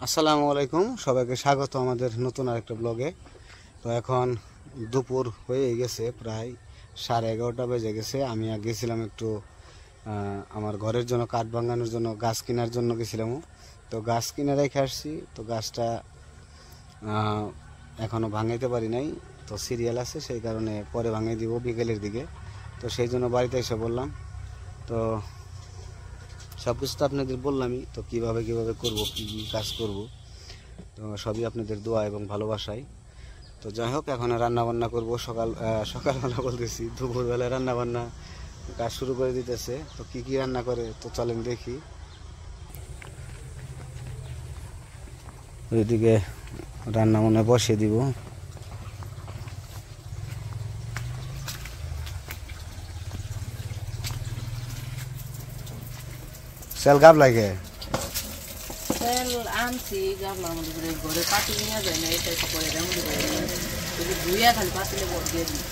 আসসালামু আলাইকুম, সবাইকে স্বাগত আমাদের নতুন আরেকটা ব্লগে। তো এখন দুপুর হয়ে গেছে, প্রায় 11:30 বেজে গেছে। আমি গেছিলাম একটু আমার ঘরের জন্য কাঠ ভাঙানোর জন্য, গাছ কেনার জন্য গেছিলাম। তো গাছ কিনে রেখে আসছি। তো গাছটা এখনও ভাঙাইতে পারি নাই, তো সিরিয়াল আছে, সেই কারণে পরে ভাঙাই দিব বিকেলের দিকে। তো সেই জন্য বাড়িতে এসে বললাম। তো সব কিছু তো আপনাদের বললামই, তো কীভাবে করব, কী কী কাজ করব, তো সবই আপনাদের দোয়া এবং ভালোবাসায়। তো যাই হোক, এখন রান্নাবান্না করব। সকালবেলা বলতেছি, দুপুরবেলা রান্নাবান্না কাজ শুরু করে দিতেছে। তো কি কি রান্না করে, তো চলেন দেখি। ওইদিকে রান্না মনে বসিয়ে দিব। সেল গাব লাগে তেল আনছি গামলার মধ্যে ঘরে পাতি নিয়ে যায় না, এটা করে দেয় মধ্যে যদি ধুইয়া খালি পাতিলে দিয়ে দিই।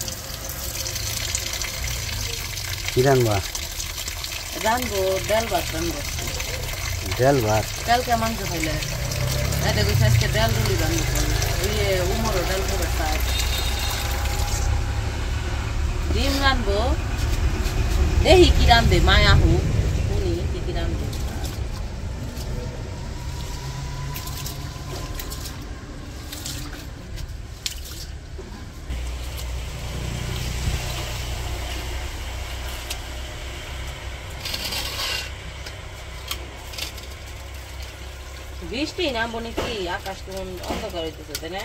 কি রান্না? রানবো ডাল ভাত রানবো। ডাল ভাত? ডালকে মাংস খাইলে এটা গেছে আজকে ডাল রুলি রানবো। ওই উমরও ডাল খাবার তাই ডিম রানবো। দেখি কি রানবে মায়া হোক উনি কি কি রানবে। বৃষ্টি নামবো নাকি, আকাশ কেমন অন্ধকার হইতেছে তাই না?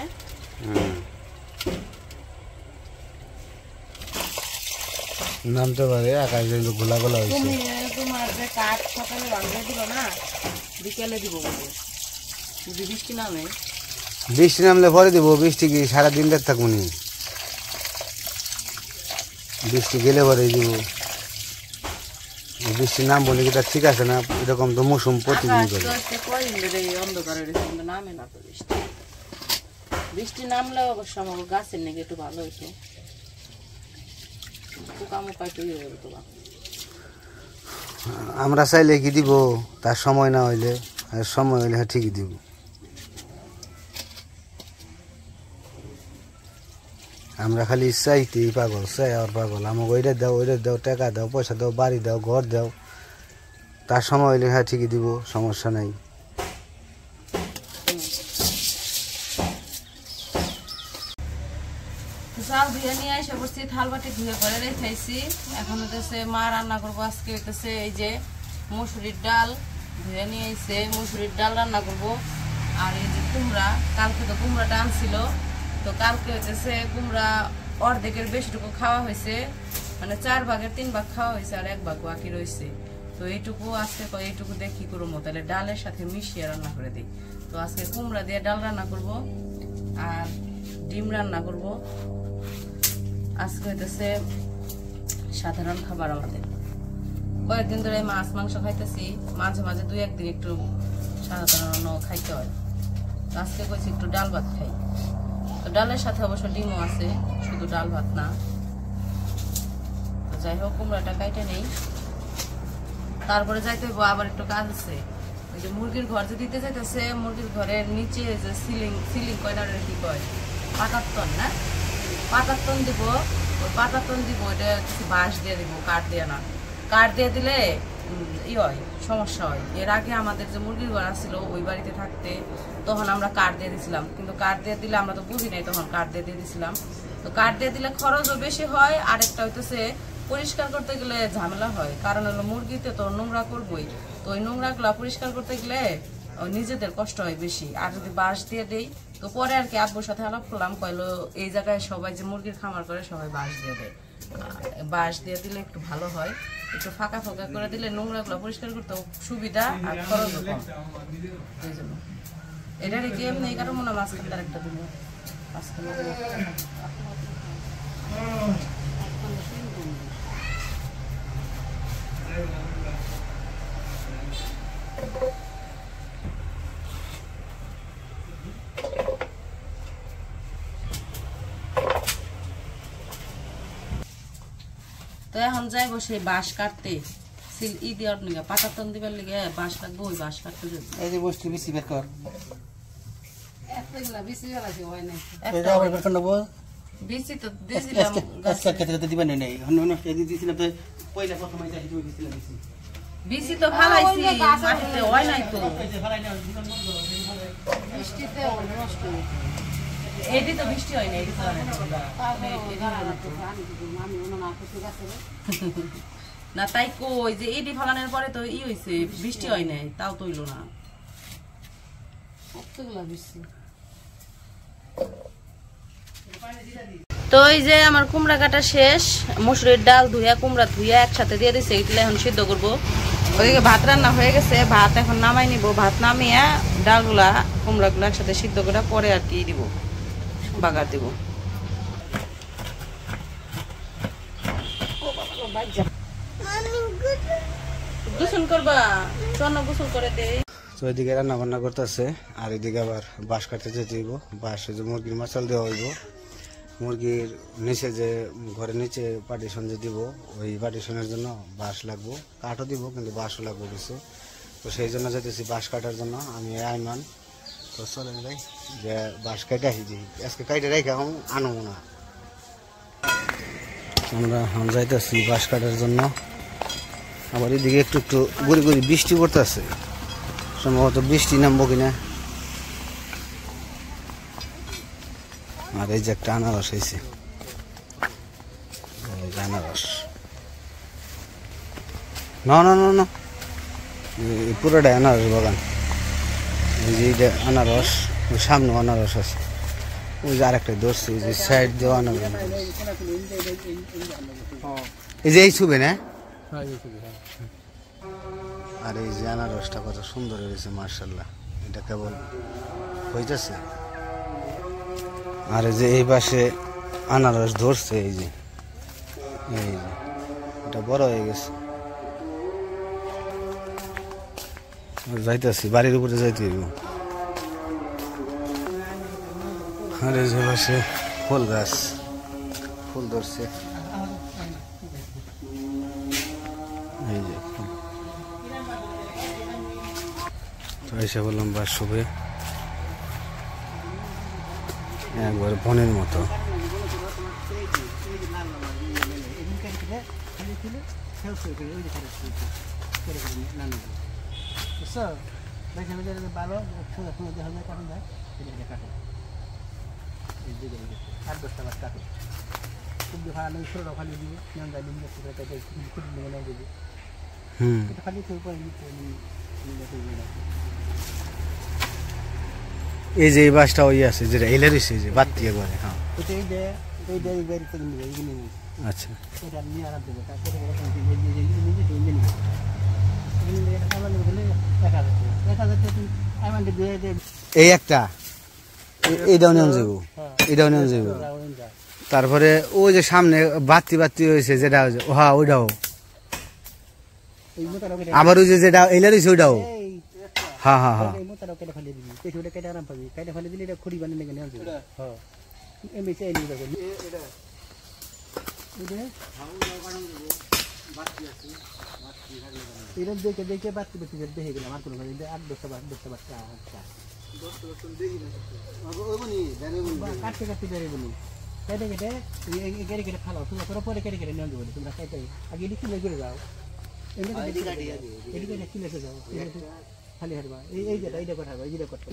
নামতে পারে, আকাশ গোলা গোলা হয়েছে। তোমার যে কাঠ সকালে ভাঙিয়ে দিল না, বিকেলে দিব বলে। যদি বৃষ্টি নামে, বৃষ্টি নামলে পরে দিব। বৃষ্টি কি সারাদিন দেখ থাকবো নি? বৃষ্টি গেলে পরে দিব। বৃষ্টি নামবো নাকি তা ঠিক আছে না, এরকম তো মৌসুম প্রতিদিন করে। কয়দিন ধরে অন্ধকার হয়েছে কিন্তু নামে না তো বৃষ্টি। বৃষ্টি নামলে অবশ্য আমার গাছের নাকি একটু ভালো হইতো, পোকামোকা একটু ইয়ে হতো। আমরা চাইলে কি দিব, তার সময় না হইলে, আর সময় হইলে হ্যাঁ ঠিকই দিব। আমরা খালি চাইতেই পাগল, চাই আর পাগল। আমাকে ওইটা দাও, টাকা দাও, পয়সা দাও, বাড়ি দাও, ঘর দাও। তার সময় হইলে হ্যাঁ ঠিকই দিব, সমস্যা নাই। চাল ধুয়ে নিয়ে এসে বসছি, থাল বাটি ধুয়ে করে রেখেছি। এখন হইতেছে মা রান্না করবো আজকে। হইতেছে এই যে মুসুরির ডাল ধুয়ে নিয়ে এসে মুসুরির ডাল রান্না করব। আর এই যে কুমড়া, কালকে তো কুমড়াটা আনছিল, তো কালকে হইতেছে কুমড়া অর্ধেকের বেশিটুকু খাওয়া হয়েছে, মানে 4 ভাগের 3 ভাগ খাওয়া হয়েছে, আর 1 ভাগ বাকি রয়েছে। তো এইটুকু আজকে এইটুকু দিয়ে কি করবো, তাহলে ডালের সাথে মিশিয়ে রান্না করে দিই। তো আজকে কুমড়া দিয়ে ডাল রান্না করব আর ডিম রান্না করব। আজকে হইতেছে সাধারণ খাবার আমাদের। কয়েকদিন ধরে মাছ মাংস খাইতেছি, মাঝে মাঝে 2-1 দিন একটু সাধারণ খাইতে হয়। আজকে কইছি একটু ডাল ভাত খাই। তো ডালের সাথে অবশ্য ডিমও আছে, শুধু ডাল ভাত না। তো যাই হোক, কুমড়াটা কাইটে নেই, তারপরে যাইতে হইব। আবার একটু কাজ আছে, ওই যে মুরগির ঘর যে দিতে যাইতেছে, মুরগির ঘরের নিচে যে সিলিং কয়না কি কয়, পাটাতন না, পাটাতন দিব। ওই পাটাতন দিব, ওইটা কিছু বাঁশ দিয়ে দিব, কাঠ দিয়ে না। কাঠ দিয়ে দিলে ই হয়, সমস্যা হয়। এর আগে আমাদের যে মুরগির ঘর ছিল ওই বাড়িতে থাকতে, তখন আমরা কাঠ দিয়ে দিছিলাম, কিন্তু কাঠ দিয়ে দিলে আমরা তো বুঝি নাই, তখন কাঠ দিয়ে দিছিলাম। তো কাঠ দিয়ে দিলে খরচও বেশি হয়, আরেকটা হইতেছে পরিষ্কার করতে গেলে ঝামেলা হয়। কারণ হলো মুরগিতে তো নোংরা করবোই, তো ওই নোংরাগুলো পরিষ্কার করতে গেলে নিজেদের কষ্ট হয় বেশি। আর যদি বাঁশ দিয়ে দেই, তো পরে আর কি আব্বুর সাথে আলাপ করলাম, কইলো এই জায়গায় সবাই যে মুরগির খামার করে সবাই বাঁশ দিয়ে দেয়। বাঁশ দিয়ে দিলে একটু ভালো হয়, একটু ফাঁকা ফাঁকা করে দিলে নোংরাগুলো পরিষ্কার করতে সুবিধা আর খরচও কম। এই জন্য এটা রেখে এমনি এই কারণ মনে মাছ খাতার একটা দিন তো এখন যাইবো সেই বাঁশ কাটতে। ই দেওয়ার লিগে পাকাতন দিবার লিগে বাঁশ লাগবে, ওই বাঁশ কাটতে যাবে। এই যে বস্তু বেশি বের কর এতগুলা বেশি বেলাতে হয় না, এই যে আবার বের করে নেবো বেশি তো দিয়েছিলাম আজকে খেতে দিবেন নাই অন্য এই দিয়েছিলাম তো পয়লা প্রথমে যাই দিয়েছিলাম বেশি বেশি তো ফালাইছি মাটিতে হয় নাই তো, বৃষ্টিতে নষ্ট এটি তো বৃষ্টি হয় না, এটি তো হয় না। না তাই কই যে এটি ফালানোর পরে তো ই হয়েছে, বৃষ্টি হয় নাই, তাও তো হইলো না। তো এই যে আমার কুমড়া কাটা শেষ, মসুরের ডাল ধুইয়া কুমড়া ধুইয়া একসাথে দিয়ে দিছে, এগুলো এখন সিদ্ধ করবো। ওইদিকে ভাত রান্না হয়ে গেছে, ভাত এখন নামাই নিব, ভাত নামিয়ে ডালগুলা কুমড়াগুলো একসাথে সিদ্ধ করে পরে আর কি দিব, বাগার দিব। গোসল করবা, চন্ন গোসল করে দে। তো এদিকে রান্না বান্না করতেছে, আর এদিকে আবার বাঁশ কাটতে যেতে হইব। বাঁশ যে মুরগির মাচাল দেওয়া হইব, মুরগির নিচে যে ঘরের নিচে পার্টিশন যে দিব, ওই পার্টিশনের জন্য বাঁশ লাগবো, কাঠও দিব কিন্তু বাঁশও লাগবো কিছু। তো সেই জন্য যেতেছি বাঁশ কাটার জন্য, আমি আইমান। তো চলেন ভাই যে বাঁশ কাটে আসি, আজকে কাইটে রেখে আনো না। আমরা যাইতেছি বাঁশ কাটার জন্য। আবার এদিকে একটু একটু গুড়ি গুড়ি বৃষ্টি পড়তেছে, সম্ভবত বৃষ্টি নামবো কিনা। আর এই যে একটা আনারস হয়েছে, আনারস না না না না, পুরোটাই আনারস বাগান। এই যে এইটা আনারস, ওই সামনে আনারস আছে, ওই যে আরেকটা ধরছে, ওই যে সাইড দেওয়া আনারস। এই যে এই ছবি না, আর এই যে আনারসটা কত সুন্দর হয়েছে মার্শাল্লাহ, এটা কেবল হইতেছে। আর এই যে এই পাশে আনারস ধরছে, এই যে এটা বড় হয়ে গেছে। যাইতেছি বাড়ির উপরে যাইতে হইব। আর এই যে পাশে ফুল গাছ, ফুল ধরছে, এই যে ফুল। তো এসে বললাম বাস শুভে একবার বনের মতো। এই যে এই বাসটা ওই আছে যেটা এলে রয়েছে, যে বাতি একবারে। হ্যাঁ আচ্ছা, এই একটা এইটাও নিয়ম যাবো, এটাও নিয়ম যাবো। তারপরে ওই যে সামনে বাতি বাতি হয়েছে যেটা, হ্যাঁ ওইটাও। আবার ওই যে যেটা এলে রয়েছে ওইটাও। হ্যাঁ হ্যাঁ হ্যাঁ, দেখে বাড়তে বাড়তে দেখে গেলাম আর কোনো 8-10টা বাচ্চা কাটতে কাটতে বেড়ে বলি কেটে কেটে কেটে কেটে ফালাও, তোমরা পরে কেটে কেটে নিয়ে বলি, তোমরা কেটে আগে এটি কিনে করে যাও, এটি কেটে কিনে যাও খালি হারবা। এই যেটা এইটা পাঠাবো, এই যেটা করতে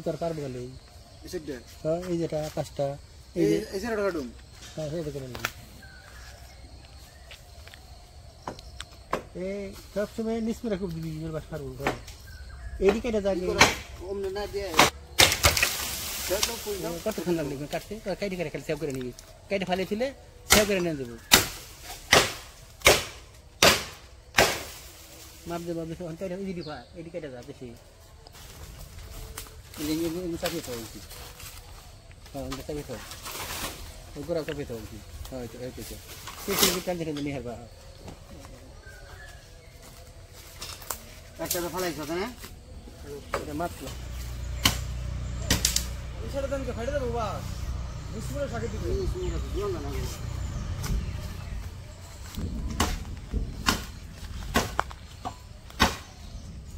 তোর পারবো গেলে এই যেটা 5টা সব সময় নিষ্পরা খুব দিবি বাস পারবো। এটি কেটে যাবে কতক্ষণ লাগবে কাটতে, কেটে কেটে খালি সেভ করে নিবি, কেটে ফালে ছিলে সেভ করে নিয়ে দেবো। মাপ দেবো এটি কেটে যা বেশি চাপিয়ে থাকা উচিত। হ্যাঁ চাপিয়ে থাক, গোড়া চাপিয়ে থাকা উচিত। হ্যাঁ কাল দেখে নিয়ে হারবা একটা ফালাইছ না, এটা মাত্র ইশারা দানকে ফাইড়ে দেবো বাস বিস্কুটের সাথে দিবে এই সুন্দর আছে দিও না না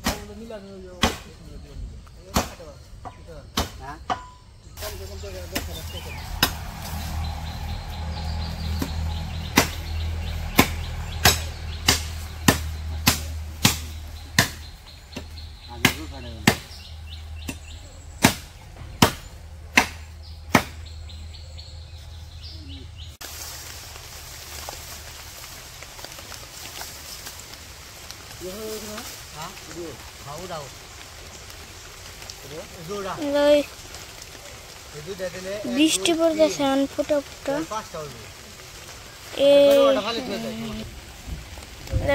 তাহলে মিলা হয়ে যাবে হ্যাঁ কম জায়গা দেখা রাখতে আগে তো ফাড়ে গেল হ্যাঁ দিও খাও দাও জোড়া লই এই দুইটা দিলে বৃষ্টি পড়তেছে অন ফুটা ফুটা পাঁচটা হইবে এই ওটা খালি খেয়ে যায়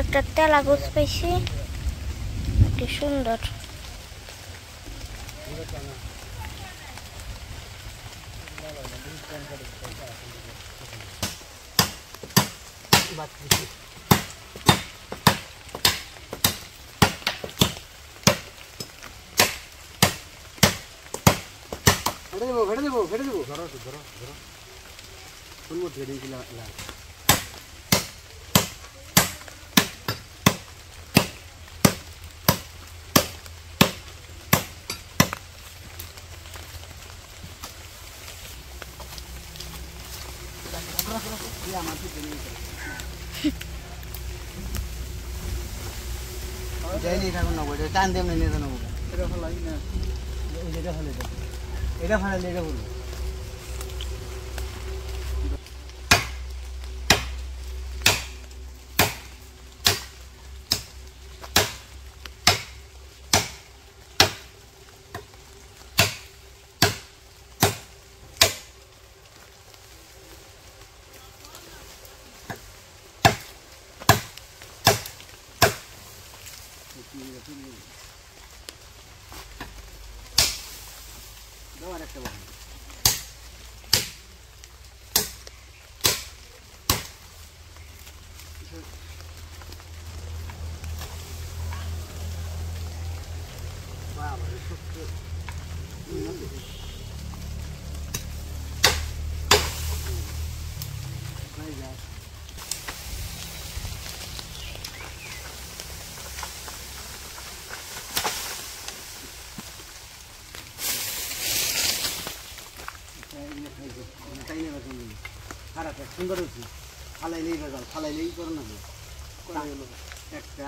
একটা তেলা গোছ পাইছি কি সুন্দর ফেটে দেবো ধরো ফুল মতো ফেটে দিলাম যাইনি থাকুন না বলে টান দিয়ে নিয়ে নেবো এটা ভালো লাগে না এটা ফেলে এটা ফাড়ালে এটা বলবো দাও আরেকটা বল বাবা সত্যি ভাই যা খারাপ সুন্দর হচ্ছে ফালাইলেই বেজাল ফালাইলেই করে না একটা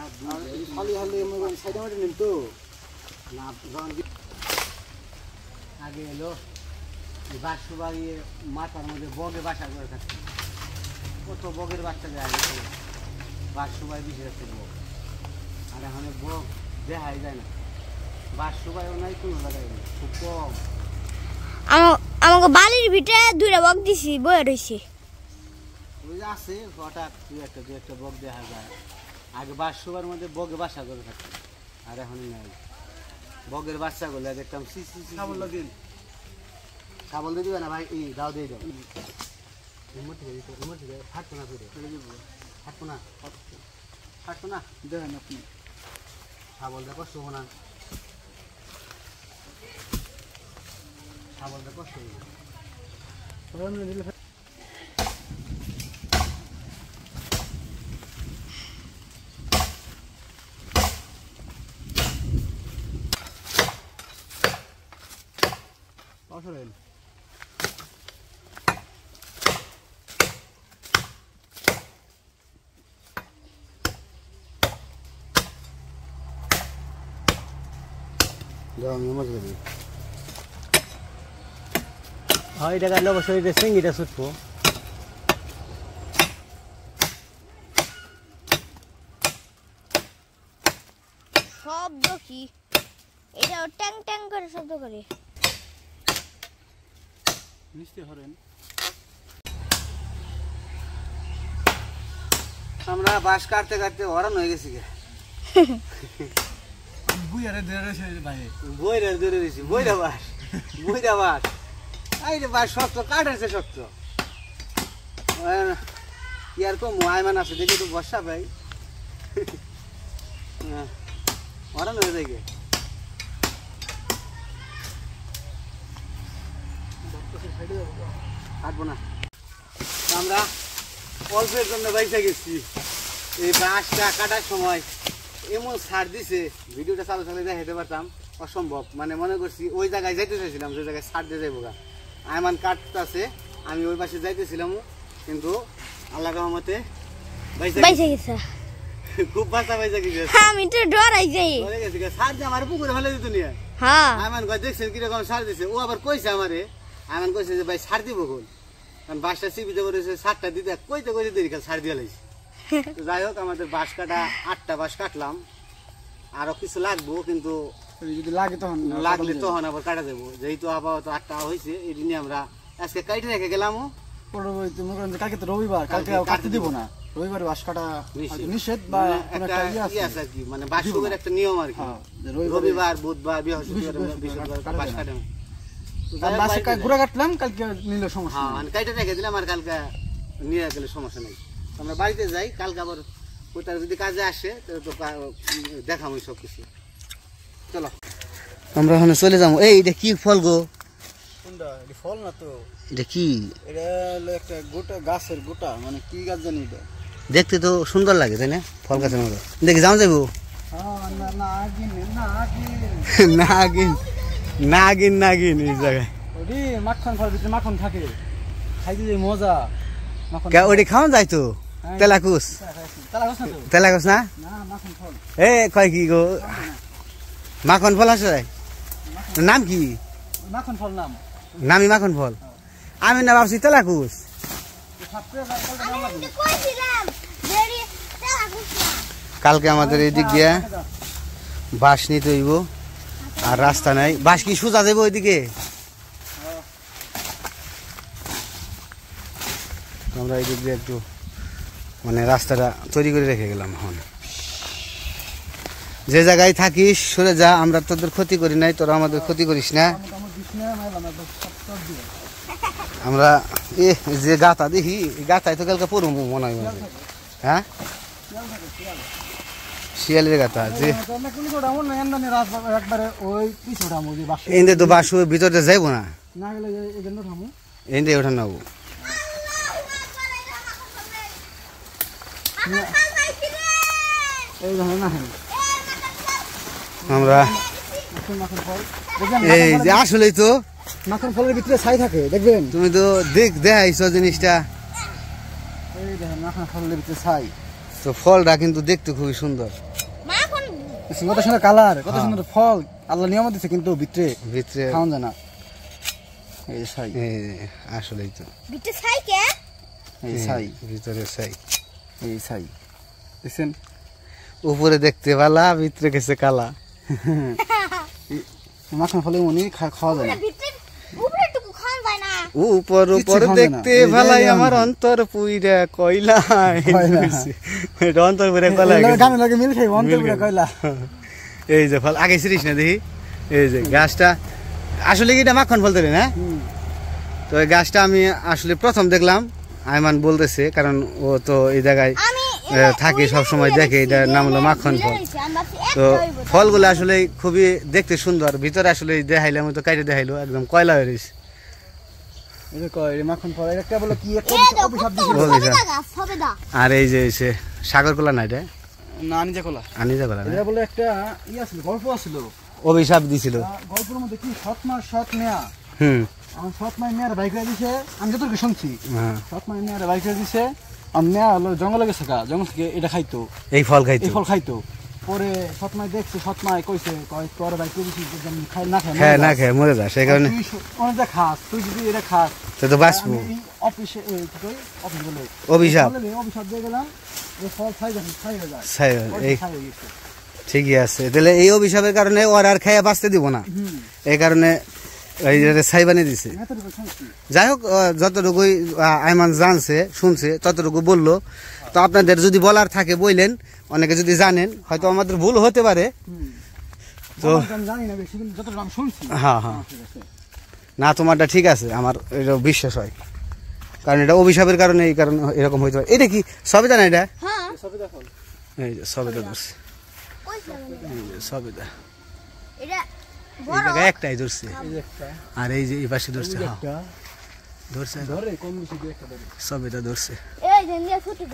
খালি হালি সাইডে মাঠে নিন তো না যখন আগে এলো বাক্স বাড়িয়ে মাথার মধ্যে বগে বাসা করে থাকছে কত বগের বাচ্চা দেয় আগে বাক্স বাড়ি বেশি রাখছে বগ আর এখন বগ দেখাই যায় না বাক্স বাড়িও নাই কোনো জায়গায় খুব কম আমাকে বালির ভিতরে দুইটা বক দিছি বয়ে রইছে ওই যে আছে হঠাৎ দু একটা বগ দেখা যায় আগে বাসবার মধ্যে বগে বাসা করে থাকতো আর এখন নাই বগের বাচ্চাগুলো দেখতাম সাবল দিন সাবল দিয়ে দিবে না ভাই এই দাও দিয়ে দাও ফাটতো না ফাটতো না ফাটতো না দেখেন আপনি সাবল দেখো শোভো না সাবল দেখো শোভো অসরেন যাও আমি মাছ ধরি হ্যাঁ এটা গাড়লে অবশ্যই এটা সিঙ্গিটা ছুটবো শব্দ কি এটা ট্যাং ট্যাং করে শব্দ করে মিষ্টি হরেন আমরা বাঁশ কাটতে কাটতে হরান হয়ে গেছি বুইয়ারে ধরে ভাই বইরা ধরে দিয়েছি বইরা বাঁশ এই রে বাঁশ শক্ত কাটাচ্ছে শক্ত ইয়ার কম আয়মান আছে দেখি তো বর্ষা ভাই হরান হয়ে যায় কাটবো না। আমরা অল্পের জন্য বাইসা গেছি, এই বাঁশটা কাটার সময় এমন ছাড় দিছে, ভিডিওটা চালু চালু দেখাতে পারতাম, অসম্ভব। মানে মনে করছি ওই জায়গায় যাইতে চাইছিলাম যে জায়গায় ছাড় দিয়ে যাইব গা, আয়মান কাটতেছে, আমি ওই পাশে যাইতেছিলাম, কিন্তু আল্লাহ রহমতে বাইসে গেছে। খুব বাঁচা বাইসা গেছে। আমি তো ডরাই যাই। ছাড় দিয়ে আমার পুকুরে ফেলে দিত নিয়ে। হ্যাঁ আয়মান কয় দেখছেন কিরকম ছাড় দিছে, ও আবার কইছে আমারে, আয়মান কইছে যে ভাই ছাড় দিব কোন, কারণ বাঁশটা চিপিতে করেছে, ছাড়টা দিতে কইতে কইতে দেরি কাল ছাড় দিয়ে লাইছে। তো যাই হোক, আমাদের বাঁশ কাটা 8টা বাঁশ কাটলাম, আরো কিছু লাগবো, কিন্তু যদি লাগে তখন লাগলে তখন আবার কাটা দেবো। যেহেতু আপাতত 8টা হয়েছে, এই নিয়ে আমরা আজকে কাইটে রেখে গেলাম। পরবর্তী মনে করেন যে কালকে তো রবিবার, কালকে কাটতে দিব না, রবিবার বাঁশ কাটা নিষেধ বা কোনো একটা ইয়ে আছে আর কি, মানে বাঁশের একটা নিয়ম আর কি, রবিবার বুধবার বৃহস্পতিবার বাঁশ কাটে। বাঁশে ঘুরে কাটলাম, কালকে নিলে সমস্যা হ্যাঁ, মানে কাইটে রেখে দিলাম, আর কালকে নিয়ে গেলে সমস্যা নেই। আমরা বাড়িতে যাই, কালকে আবার ওইটার যদি কাজে আসে তাহলে তো দেখাবো সব কিছু। চলো আমরা ওখানে চলে যাবো। এই এটা কি ফল গো? কোনটা? এটা ফল না তো, এটা কি? এটা হলো একটা গোটা গাছের গোটা, মানে কি গাছ জানি এটা। দেখতে তো সুন্দর লাগে তাই না, ফল গাছের মতো। দেখি যাও যাবো। নাগিন নাগিন নাগিন এই জায়গায় ওটি মাখন ফল, ভিতরে মাখন থাকে, খাইতে যে মজা। মাখন ওটি খাওয়া যায় তো, তেলাকুস। তেলাকুস না? মাখন ফল। এ কয় কি গো, মাখন ফল আছে? নাম কি? মাখন ফল নাম, নামি মাখন ফল। আমি না ভাবছি তেলাকুস। কালকে আমাদের এই দিক দিয়ে বাঁশ নিতে হইব, আর রাস্তা নাই। বাঁশ কি সোজা যাবো ওইদিকে? আমরা এই দিক দিয়ে একটু মানে রাস্তাটা তৈরি করে রেখে গেলাম। এখন যে জায়গায় থাকিস সরে যা, আমরা তোদের ক্ষতি করি নাই, তোরা আমাদের ক্ষতি করিস না। আমরা যে গাতা দেখি, গাতায় তো কালকে পড়ব মনে হয়। হ্যাঁ, শিয়ালের গাতা যে এনে তো বাস ভিতরে যাইবো না, এনে ওঠা নেবো। আমরা এই যে আসলেই তো মাখন ফলের ভিতরে ছাই থাকে, দেখবেন। তুমি তো দেখাইছো জিনিসটা, এই দেখেন মাখন ফলের ভিতরে ছাই। তো ফলটা কিন্তু দেখতে খুবই সুন্দর, কত সুন্দর কালার, কত সুন্দর ফল, আল্লাহ নিয়ম দিচ্ছে, কিন্তু ভিতরে ভিতরে খাওয়া যায় না। এই ছাই, আসলেই তো ভিতরে ছাই কে? এই ছাই, ভিতরে ছাই, এই ছাই দেখছেন। উপরে দেখতে ভালা, ভিতরে গেছে কালা। মাখন ফলে মনে খাওয়া যায় না, উপর উপর দেখতে ভালাই, আমার অন্তর পুইরা কয়লা, অন্তর পুরে কয়লা। গানের লাগে মিল খাই, অন্তর পুরে কয়লা। এই যে ফল আগে ছিড়িস না দেখি, এই যে গাছটা আসলে কি এটা মাখন ফল ধরে না? তো এই গাছটা আমি আসলে প্রথম দেখলাম, আয়মান বলতেছে, কারণ ও তো এই জায়গায় থাকে সব সময়, দেখে এটার নাম হলো মাখন ফল। তো ফলগুলো আসলে খুবই দেখতে সুন্দর, ভিতরে আসলে দেখাইলে আমি তো কাইটে দেখাইলো, একদম কয়লা হয়ে রয়েছে। আর এই যে সাগর কলা না, এটা আনিজা কলা, আনিজা কলা এটা বলে একটা ই আছিল, গল্প আছিল, অভিশাপ দিছিল। গল্পের মধ্যে কি সৎ মা সৎ মেয়া, আমার সৎ মাই মেয়ের বাইক করে দিছে, আমি যতটুকু শুনছি, সৎ মাই মেয়ের বাইক করে দিছে, আর মেয়া হলো জঙ্গলে গেছে, জঙ্গল থেকে এটা খাইতো, এই ফল খাইতো, এই ফল খাইতো। পরে সৎমাই দেখছে, সৎমাই কইছে তোর বাইক করে দিছিস, না খায় না খায় মরে যা, সেই কারণে অনেক খাস, তুই যদি এটা খাস তুই তো বাঁচবো। অফিসে অফিস বলে অভিশাপ, অভিশাপ দিয়ে গেলাম, এই ফল খাই যায়। ঠিকই আছে, তাহলে এই অভিশাপের কারণে ওর আর খাইয়া বাঁচতে দিব না, এই কারণে ছাই বানিয়ে দিছে। যাই হোক, যতটুকুই আয়মান জানছে শুনছে ততটুকু বললো। তো আপনাদের যদি বলার থাকে বললেন, অনেকে যদি জানেন, হয়তো আমাদের ভুল হতে পারে। তো হ্যাঁ হ্যাঁ, না তোমারটা ঠিক আছে, আমার এটা বিশ্বাস হয়, কারণ এটা অভিশাপের কারণে এই কারণে এরকম হইতে পারে। এটা কি সবেদা না? এটা এই যে সবেদা ধরছে, সবেদা এই জায়গায় একটাই ধরছে, আর এই যে এই পাশে ধরছে। ধরছে ধরে কম বেশি দু একটা ধরে সবই তো ধরছে। এই যে নিয়ে ছোট ছোট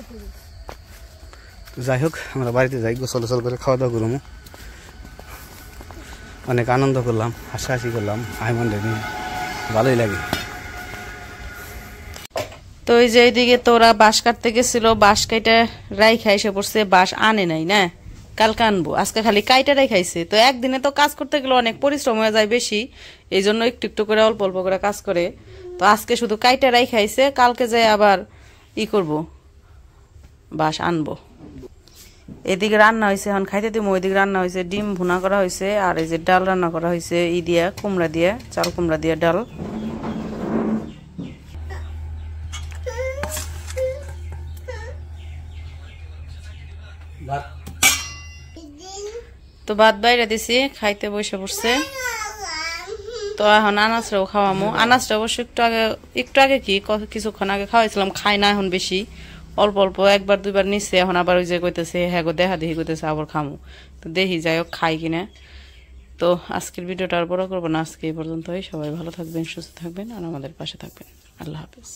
তো যাই হোক আমরা বাড়িতে যাই, গোসল করে খাওয়া দাওয়া করবো, অনেক আনন্দ করলাম, হাসাহাসি করলাম, আইমন্ডে নিয়ে ভালোই লাগে। তো এই যে এইদিকে তোরা বাঁশ কাটতে গেছিল, বাঁশ কাইটা রাইখা এসে পড়ছে, বাঁশ আনে নাই না, কালকে আনবো, আজকে খালি কাইটা রাইখাইছে। তো একদিনে তো কাজ করতে গেলে অনেক পরিশ্রম হয়ে যায় বেশি, এই জন্য একটু একটু করে অল্প অল্প করে কাজ করে। তো আজকে শুধু কাইটা রাইখাইছে, কালকে যাই আবার করব, বাঁশ আনবো। এদিকে রান্না হয়েছে, এখন খাইতে দিব। ওইদিকে রান্না হয়েছে, ডিম ভুনা করা হয়েছে, আর এই যে ডাল রান্না করা হয়েছে দিয়া কুমড়া দিয়া, চাল কুমড়া দিয়া ডাল। তো ভাত বাইরে দিছি, খাইতে বসে পড়ছে। তো এখন আনাজটাও খাওয়ামো। আনাজটা অবশ্য একটু আগে কিছুক্ষণ আগে খাওয়াইছিলাম, খাই না এখন বেশি, অল্প অল্প একবার দুইবার নিচ্ছে। এখন আবার ওই যে কইতেছে হ্যাঁ গো দেখা দেখি কইতেছে আবার খামো। তো দেখি যাই হোক খাই কিনা। তো আজকের ভিডিওটা আর বড় করবো না, আজকে এই পর্যন্তই। সবাই ভালো থাকবেন, সুস্থ থাকবেন, আর আমাদের পাশে থাকবেন। আল্লাহ হাফেজ।